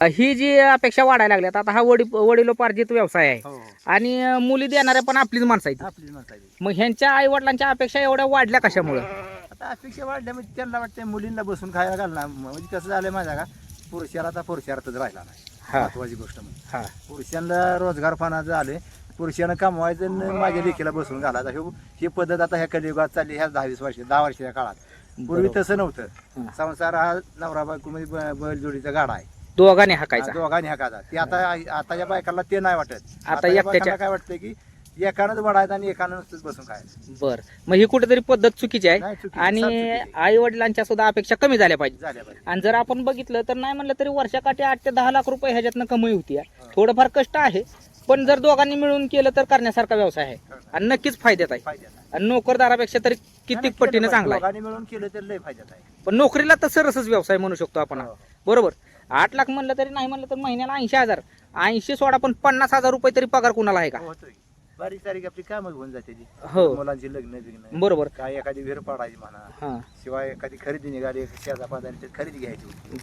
ही जी अपेक्षा वाढायला लागल्यात आता हा वडिलोपार्जित व्यवसाय आहे हो हो आणि मुली देणाऱ्या पण आपलीच माणसं आहेत. आपलीच म्हणता येईल. मग ह्यांच्या आई वडिलांच्या अपेक्षा एवढ्या वाढल्या कशामुळे? आता अपेक्षा वाढल्या म्हणजे त्यांना वाटतं मुलींना बसून खायला घालणार म्हणजे कसं झालं माझ्या का पुरुषाला आता पुरुषार्थच राहिला नाही. हा. महत्वाची गोष्ट म्हणजे हा पुरुषांना रोजगारपणाचं आले पुरुषांना कमवायचं आणि माझ्या लेखीला बसून घालायचं ही पद्धत आता ह्या कलियुगात चालली ह्या 10-20 वर्ष 10 वर्षाच्या काळात. पूर्वी बरोबर. तसं नव्हतं. हं. संसार हा नवरा बायको मध्ये बैलजोडीचा गाडा आहे. दोघांनी हाकायचा. दोघांनी हाकायचा. ते आताच्या बायकांना ते नाही वाटत. आता एकट्याच्या बायकांना काय वाटतं की एकानंच वडायचं आणि एकानं नुसतंच बसून खायचं. बर मग ही कुठेतरी पद्धत चुकीची आहे नाही, चुकीची, आणि साफ चुकीची आहे. आई वडिलांच्या सुद्धा अपेक्षा कमी झाल्या पाहिजे. झाल्या पाहिजे. आणि जर आपण बघितलं तर नाही म्हणलं तरी वर्षाकाठी 8 ते 10 लाख रुपये ह्याच्यातनं कमाई होती. थोडंफार कष्ट आहे पण जर दोघांनी मिळून केलं तर करण्यासारखा व्यवसाय आहे आणि नक्कीच फायद्यात आहे. फायद्यात आहे. आणि नोकरदारापेक्षा तरी किती नाही, पटीने केलं चांगला आहे. दोघांनी मिळून केलं तर लय फायद्यात आहे. पण नोकरीला तर सरसच व्यवसाय म्हणू शकतो आपण. हो. बरोबर 8 लाख म्हणलं तरी नाही म्हणलं तर महिन्याला 80,000 80 सोडा पण 50,000 रुपये तरी पगार कुणाला आहे का? होतोय. बारीक सारीक आपली कामच होऊन जाते ती. हो मुलांची लग्न बिग्न बरोबर. काय एखादी विहीर पाडायची म्हणा हा शिवाय एखादी खरेदी निघाली शेजा पाजारी खरेदी घ्यायची होती.